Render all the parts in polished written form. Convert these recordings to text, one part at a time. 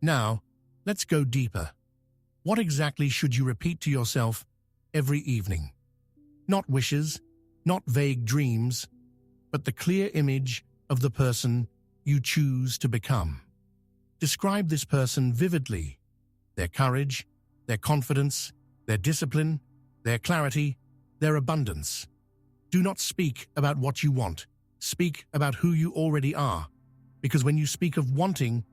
Now, let's go deeper. What exactly should you repeat to yourself every evening? Not wishes, not vague dreams, but the clear image of the person you choose to become. Describe this person vividly: their courage, their confidence, their discipline, their clarity, their abundance. Do not speak about what you want. Speak about who you already are, because when you speak of wanting,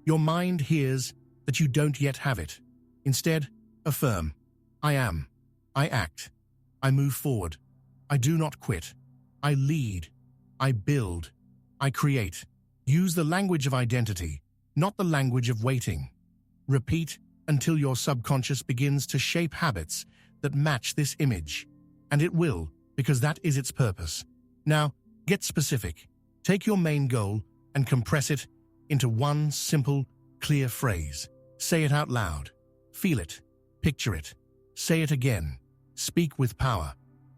your mind hears that you don't yet have it. Instead, affirm: I am, I act, I move forward, I do not quit, I lead, I build, I create. Use the language of identity, not the language of waiting. Repeat until your subconscious begins to shape habits that match this image. And it will, because that is its purpose. Now, get specific. Take your main goal and compress it into one simple, clear phrase. Say it out loud. Feel it. Picture it. Say it again. Speak with power.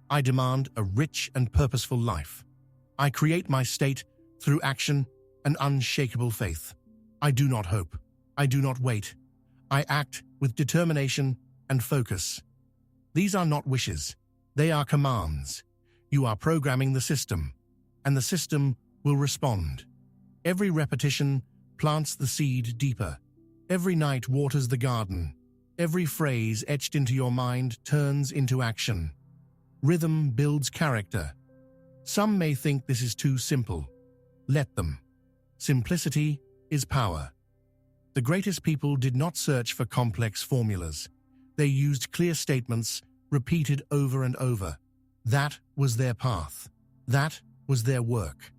I demand a rich and purposeful life. I create my state through action and unshakable faith. I do not hope. I do not wait. I act with determination and focus. These are not wishes. They are commands. You are programming the system, and the system will respond. Every repetition plants the seed deeper. Every night waters the garden. Every phrase etched into your mind turns into action. Rhythm builds character. Some may think this is too simple. Let them. Simplicity is power. The greatest people did not search for complex formulas. They used clear statements repeated over and over. That was their path. That was their work.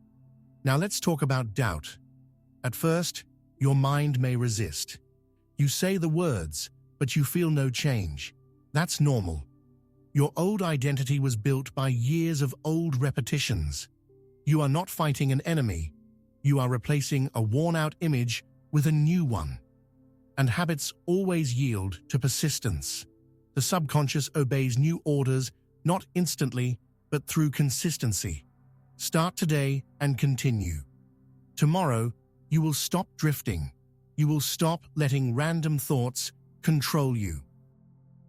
Now let's talk about doubt. At first, your mind may resist. You say the words, but you feel no change. That's normal. Your old identity was built by years of old repetitions. You are not fighting an enemy. You are replacing a worn-out image with a new one. And habits always yield to persistence. The subconscious obeys new orders, not instantly, but through consistency. Start today and continue. Tomorrow, you will stop drifting. You will stop letting random thoughts control you.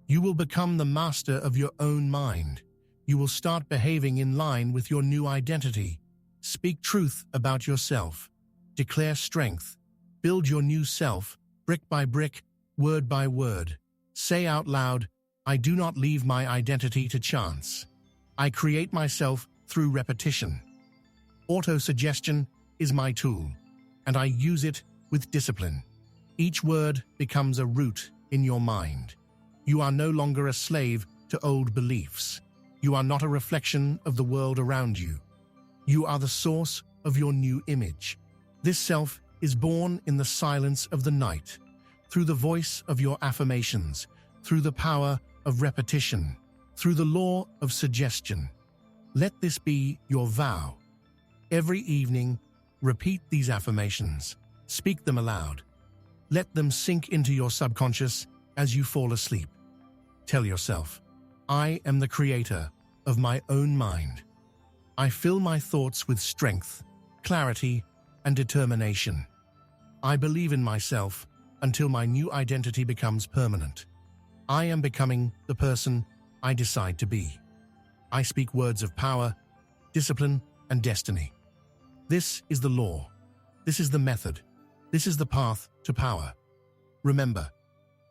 You will become the master of your own mind. You will start behaving in line with your new identity. Speak truth about yourself. Declare strength. Build your new self, brick by brick, word by word. Say out loud, I do not leave my identity to chance. I create myself through repetition. Auto-suggestion is my tool, and I use it with discipline. Each word becomes a root in your mind. You are no longer a slave to old beliefs. You are not a reflection of the world around you. You are the source of your new image. This self is born in the silence of the night, through the voice of your affirmations, through the power of repetition, through the law of suggestion. Let this be your vow. Every evening, repeat these affirmations. Speak them aloud. Let them sink into your subconscious as you fall asleep. Tell yourself, I am the creator of my own mind. I fill my thoughts with strength, clarity, and determination. I believe in myself until my new identity becomes permanent. I am becoming the person I decide to be. I speak words of power, discipline, and destiny. This is the law. This is the method. This is the path to power. Remember,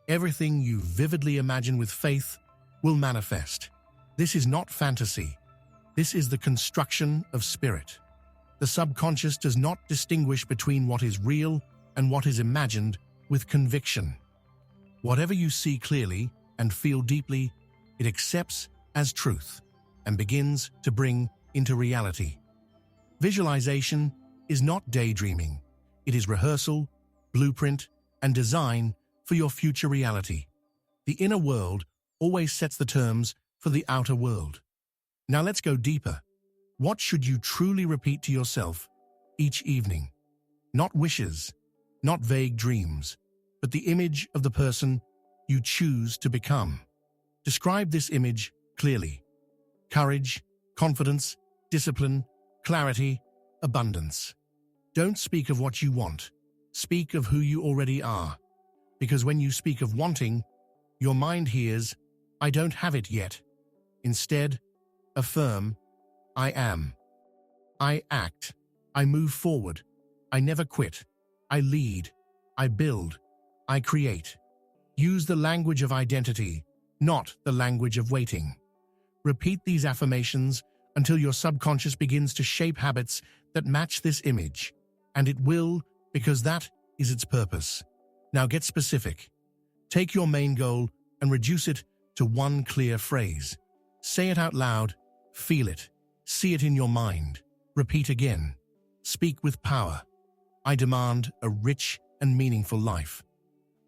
everything you vividly imagine with faith will manifest. This is not fantasy. This is the construction of spirit. The subconscious does not distinguish between what is real and what is imagined with conviction. Whatever you see clearly and feel deeply, it accepts as truth and begins to bring into reality. Visualization is not daydreaming. It is rehearsal, blueprint, and design for your future reality. The inner world always sets the terms for the outer world. Now let's go deeper. What should you truly repeat to yourself each evening? Not wishes, not vague dreams, but the image of the person you choose to become. Describe this image clearly. Courage, confidence, discipline, clarity, abundance. Don't speak of what you want. Speak of who you already are, because when you speak of wanting, your mind hears, "I don't have it yet." Instead, affirm, "I am. I act. I move forward. I never quit. I lead. I build. I create." Use the language of identity, not the language of waiting. Repeat these affirmations until your subconscious begins to shape habits that match this image, and it will, because that is its purpose. Now get specific. Take your main goal and reduce it to one clear phrase. Say it out loud, feel it, see it in your mind. Repeat again. Speak with power. I demand a rich and meaningful life.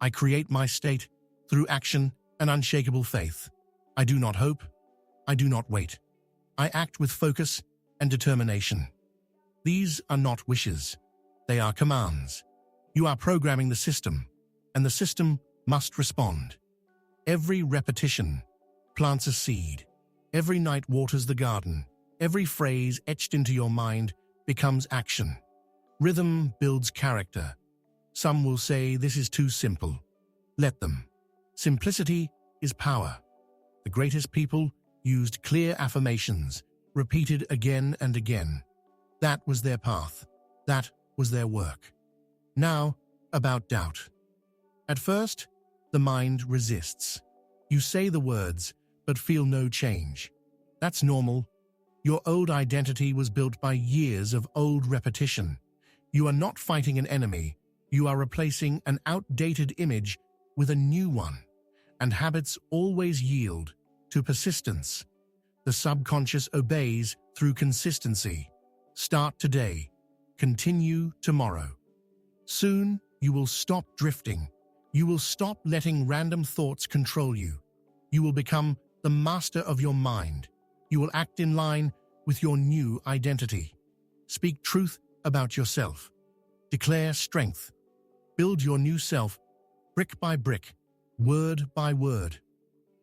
I create my state through action and unshakable faith. I do not hope. I do not wait. I act with focus and determination. These are not wishes. They are commands. You are programming the system, and the system must respond. Every repetition plants a seed. Every night waters the garden. Every phrase etched into your mind becomes action. Rhythm builds character. Some will say this is too simple. Let them. Simplicity is power. The greatest people used clear affirmations, repeated again and again. That was their path. That was their work. Now, about doubt. At first, the mind resists. You say the words, but feel no change. That's normal. Your old identity was built by years of old repetition. You are not fighting an enemy. You are replacing an outdated image with a new one. And habits always yield to persistence. The subconscious obeys through consistency. Start today. Continue tomorrow. Soon, you will stop drifting. You will stop letting random thoughts control you. You will become the master of your mind. You will act in line with your new identity. Speak truth about yourself. Declare strength. Build your new self, brick by brick, word by word.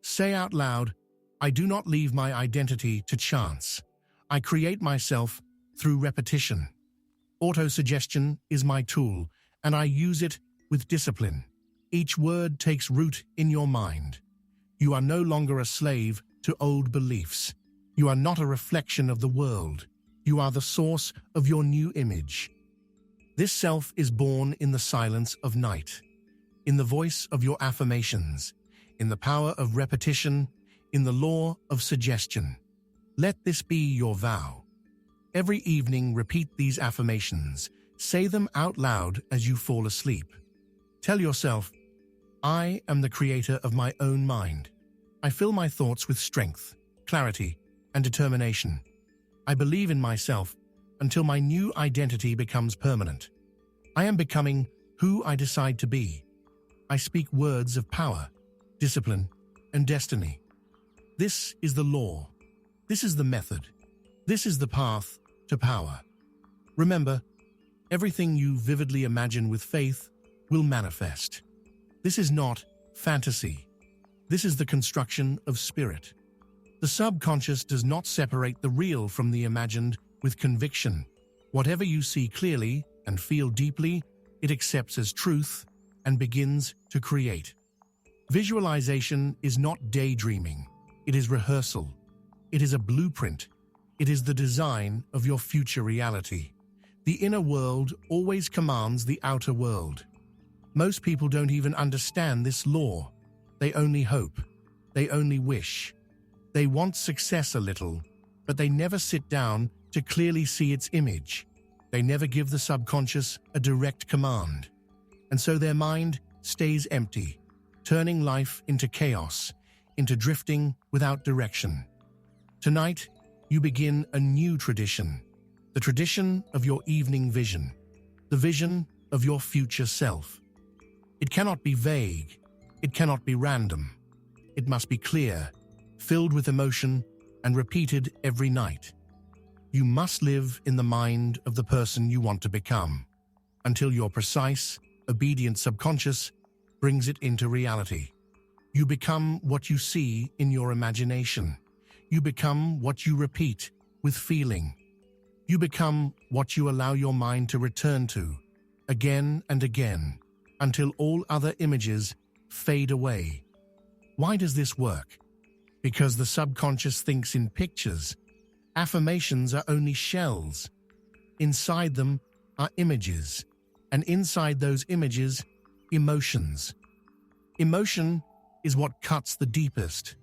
Say out loud, I do not leave my identity to chance. I create myself through repetition. Autosuggestion is my tool, and I use it with discipline. Each word takes root in your mind. You are no longer a slave to old beliefs. You are not a reflection of the world. You are the source of your new image. This self is born in the silence of night, in the voice of your affirmations, in the power of repetition, in the law of suggestion. Let this be your vow. Every evening, repeat these affirmations. Say them out loud as you fall asleep. Tell yourself, I am the creator of my own mind. I fill my thoughts with strength, clarity, and determination. I believe in myself until my new identity becomes permanent. I am becoming who I decide to be. I speak words of power, discipline, and destiny. This is the law. This is the method. This is the path to power. Remember, everything you vividly imagine with faith will manifest. This is not fantasy. This is the construction of spirit. The subconscious does not separate the real from the imagined with conviction. Whatever you see clearly and feel deeply, it accepts as truth and begins to create. Visualization is not daydreaming. It is rehearsal. It is a blueprint. It is the design of your future reality. The inner world always commands the outer world. Most people don't even understand this law. They only hope. They only wish. They want success a little, but they never sit down to clearly see its image. They never give the subconscious a direct command. And so their mind stays empty, turning life into chaos, into drifting without direction. Tonight, you begin a new tradition, the tradition of your evening vision, the vision of your future self. It cannot be vague. It cannot be random. It must be clear, filled with emotion, and repeated every night. You must live in the mind of the person you want to become, until your precise, obedient subconscious brings it into reality. You become what you see in your imagination. You become what you repeat with feeling. You become what you allow your mind to return to, again and again, until all other images fade away. Why does this work? Because the subconscious thinks in pictures. Affirmations are only shells. Inside them are images, and inside those images, emotions. Emotion is what cuts the deepest.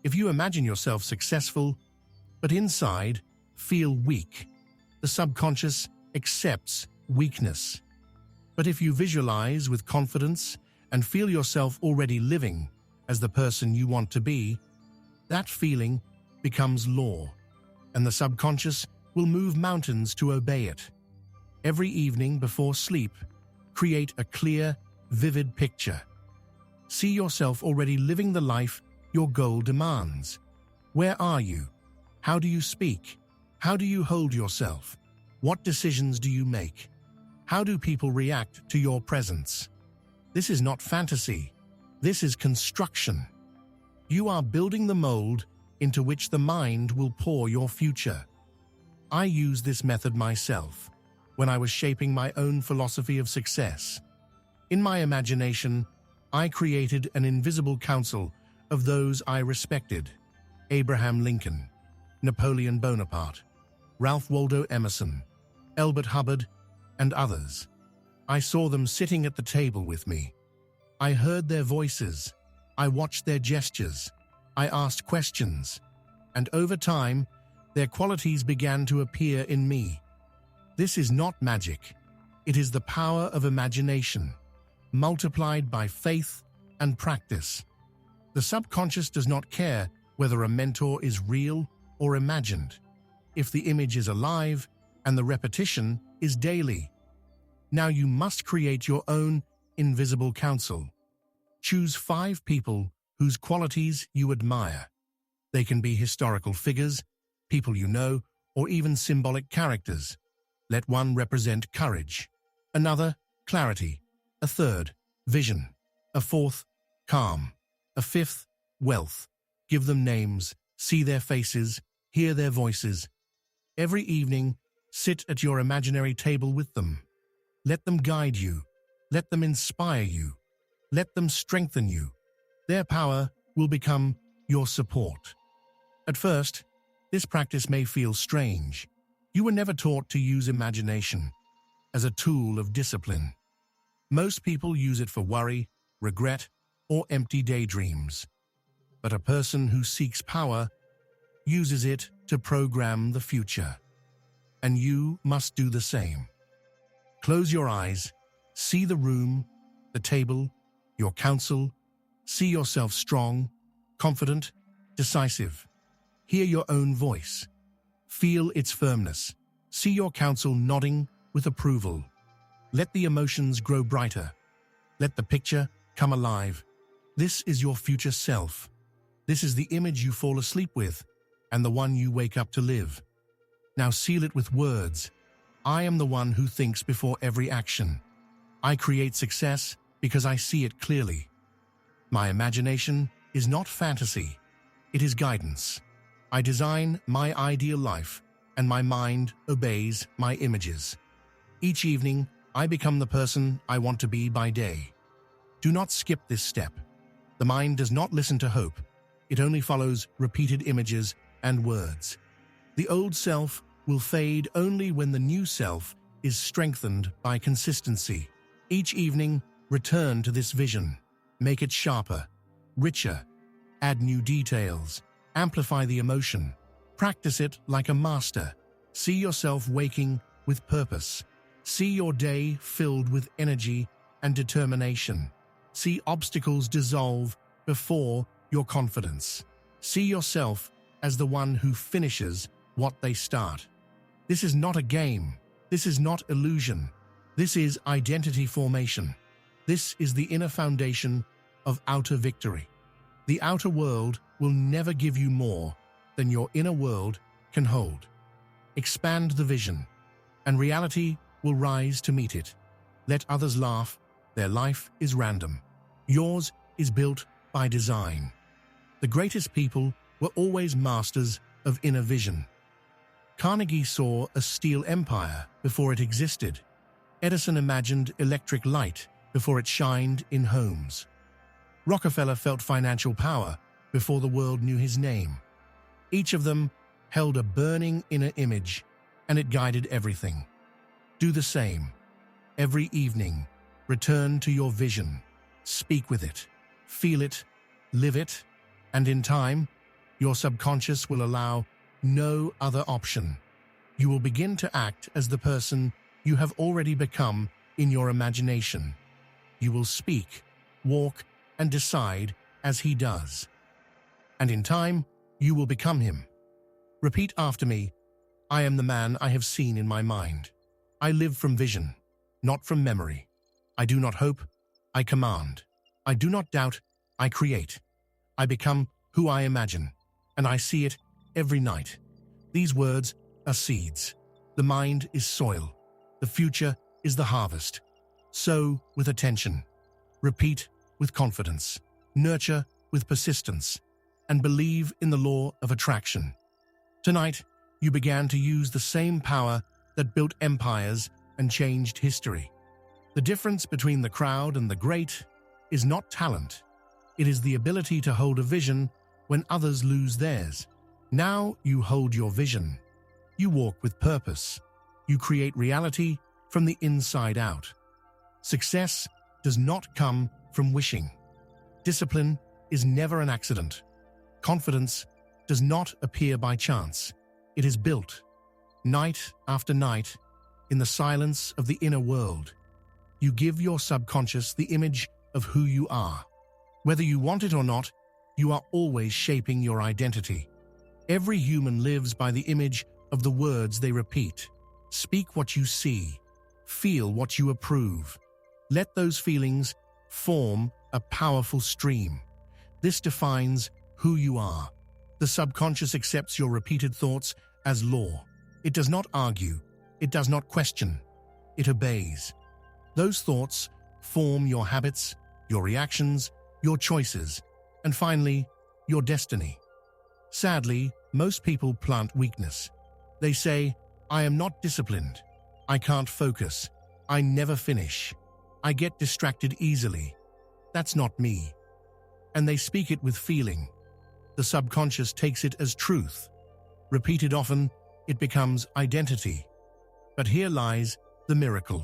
If you imagine yourself successful, but inside feel weak, the subconscious accepts weakness. But if you visualize with confidence and feel yourself already living as the person you want to be, that feeling becomes law, and the subconscious will move mountains to obey it. Every evening before sleep, create a clear, vivid picture. See yourself already living the life your goal demands. Where are you? How do you speak? How do you hold yourself? What decisions do you make? How do people react to your presence? This is not fantasy. This is construction. You are building the mold into which the mind will pour your future. I used this method myself when I was shaping my own philosophy of success. In my imagination, I created an invisible council of those I respected: Abraham Lincoln, Napoleon Bonaparte, Ralph Waldo Emerson, Elbert Hubbard, and others. I saw them sitting at the table with me. I heard their voices. I watched their gestures. I asked questions. And over time, their qualities began to appear in me. This is not magic. It is the power of imagination, multiplied by faith and practice. The subconscious does not care whether a mentor is real or imagined, if the image is alive and the repetition is daily. Now you must create your own invisible council. Choose 5 people whose qualities you admire. They can be historical figures, people you know, or even symbolic characters. Let one represent courage, another, clarity, a third, vision, a fourth, calm, a fifth, wealth. Give them names, see their faces, hear their voices. Every evening, sit at your imaginary table with them. Let them guide you. Let them inspire you. Let them strengthen you. Their power will become your support. At first, this practice may feel strange. You were never taught to use imagination as a tool of discipline. Most people use it for worry, regret, or empty daydreams. But a person who seeks power uses it to program the future. And you must do the same. Close your eyes, see the room, the table, your counsel. See yourself strong, confident, decisive. Hear your own voice. Feel its firmness. See your counsel nodding with approval. Let the emotions grow brighter. Let the picture come alive. This is your future self. This is the image you fall asleep with, and the one you wake up to live. Now seal it with words. I am the one who thinks before every action. I create success because I see it clearly. My imagination is not fantasy. It is guidance. I design my ideal life, and my mind obeys my images. Each evening, I become the person I want to be by day. Do not skip this step. The mind does not listen to hope. It only follows repeated images and words. The old self will fade only when the new self is strengthened by consistency. Each evening, return to this vision. Make it sharper, richer. Add new details. Amplify the emotion. Practice it like a master. See yourself waking with purpose. See your day filled with energy and determination. See obstacles dissolve before your confidence. See yourself as the one who finishes what they start. This is not a game. This is not illusion. This is identity formation. This is the inner foundation of outer victory. The outer world will never give you more than your inner world can hold. Expand the vision, and reality will rise to meet it. Let others laugh. Their life is random. Yours is built by design. The greatest people were always masters of inner vision. Carnegie saw a steel empire before it existed. Edison imagined electric light before it shined in homes. Rockefeller felt financial power before the world knew his name. Each of them held a burning inner image, and it guided everything. Do the same. Every evening, return to your vision. Speak with it, feel it, live it, and in time, your subconscious will allow no other option. You will begin to act as the person you have already become in your imagination. You will speak, walk, and decide as he does. And in time, you will become him. Repeat after me, I am the man I have seen in my mind. I live from vision, not from memory. I do not hope, I command. I do not doubt, I create. I become who I imagine, and I see it every night. These words are seeds. The mind is soil. The future is the harvest. Sow with attention. Repeat with confidence. Nurture with persistence. And believe in the law of attraction. Tonight, you began to use the same power that built empires and changed history. The difference between the crowd and the great is not talent. It is the ability to hold a vision when others lose theirs. Now you hold your vision. You walk with purpose. You create reality from the inside out. Success does not come from wishing. Discipline is never an accident. Confidence does not appear by chance. It is built, night after night, in the silence of the inner world. You give your subconscious the image of who you are. Whether you want it or not, you are always shaping your identity. Every human lives by the image of the words they repeat. Speak what you see. Feel what you approve. Let those feelings form a powerful stream. This defines who you are. The subconscious accepts your repeated thoughts as law. It does not argue. It does not question. It obeys. Those thoughts form your habits, your reactions, your choices, and finally, your destiny. Sadly, most people plant weakness. They say, I am not disciplined. I can't focus. I never finish. I get distracted easily. That's not me. And they speak it with feeling. The subconscious takes it as truth. Repeated often, it becomes identity. But here lies the miracle.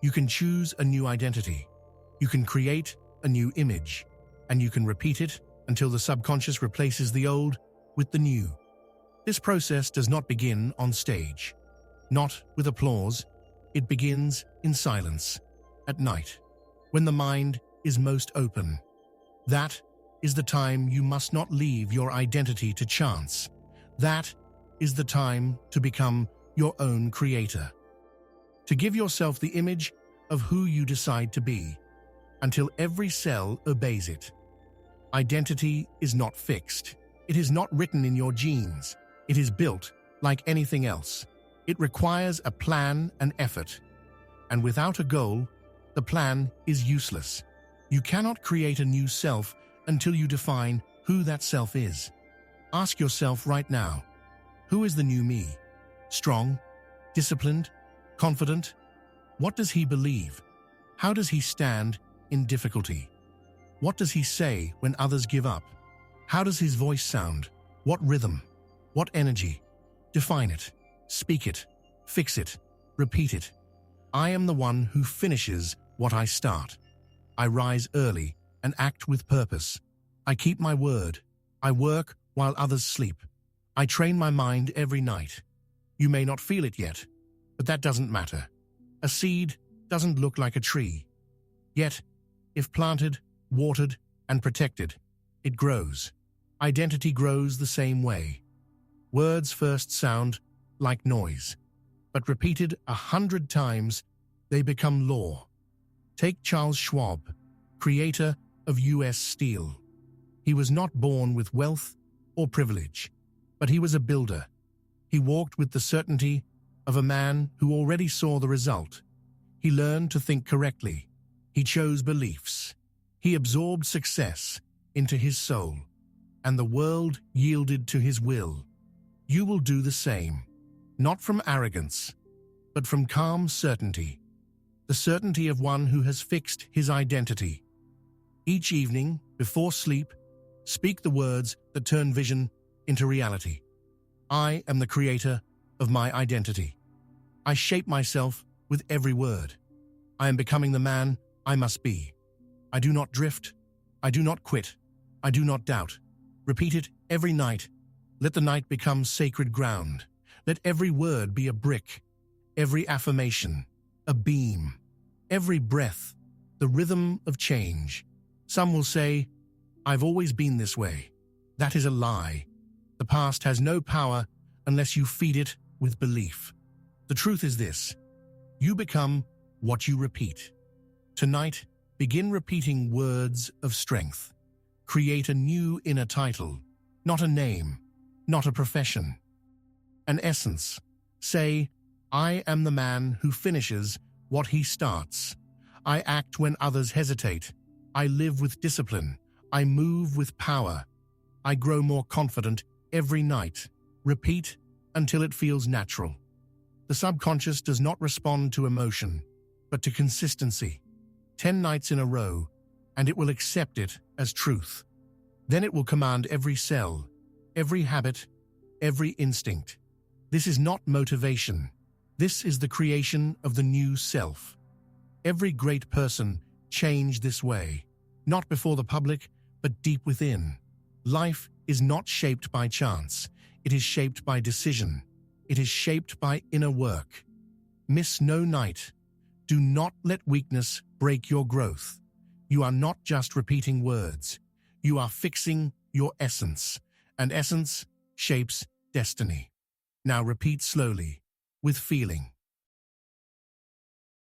You can choose a new identity. You can create a new image. And you can repeat it until the subconscious replaces the old with the new. This process does not begin on stage. Not with applause. It begins in silence, at night, when the mind is most open. That is the time you must not leave your identity to chance. That is the time to become your own creator. To give yourself the image of who you decide to be, until every cell obeys it. Identity is not fixed. It is not written in your genes. It is built like anything else. It requires a plan and effort. And without a goal, the plan is useless. You cannot create a new self until you define who that self is. Ask yourself right now, who is the new me? Strong? Disciplined? Confident? What does he believe? How does he stand in difficulty? What does he say when others give up? How does his voice sound? What rhythm? What energy? Define it. Speak it. Fix it. Repeat it. I am the one who finishes what I start. I rise early and act with purpose. I keep my word. I work while others sleep. I train my mind every night. You may not feel it yet, but that doesn't matter. A seed doesn't look like a tree. Yet, if planted, watered, and protected, it grows. Identity grows the same way. Words first sound like noise, but repeated 100 times, they become law. Take Charles Schwab, creator of U.S. Steel. He was not born with wealth or privilege, but he was a builder. He walked with the certainty of a man who already saw the result. He learned to think correctly. He chose beliefs. He absorbed success into his soul, and the world yielded to his will. You will do the same, not from arrogance, but from calm certainty. the certainty of one who has fixed his identity. Each evening, before sleep, speak the words that turn vision into reality. I am the creator of my identity. I shape myself with every word. I am becoming the man I must be. I do not drift. I do not quit. I do not doubt. Repeat it every night. Let the night become sacred ground. Let every word be a brick, every affirmation a beam, every breath the rhythm of change. Some will say, "I've always been this way." That is a lie. The past has no power unless you feed it with belief. The truth is this: you become what you repeat. Tonight, begin repeating words of strength. Create a new inner title, not a name, not a profession. An essence. Say, I am the man who finishes what he starts. I act when others hesitate. I live with discipline. I move with power. I grow more confident every night. Repeat until it feels natural. The subconscious does not respond to emotion, but to consistency. 10 nights in a row, and it will accept it as truth. Then it will command every cell, every habit, every instinct. This is not motivation. This is the creation of the new self. Every great person changed this way, not before the public, but deep within. Life is not shaped by chance. It is shaped by decision. It is shaped by inner work. Miss no night. Do not let weakness break your growth. You are not just repeating words. You are fixing your essence, and essence shapes destiny. Now repeat slowly, with feeling.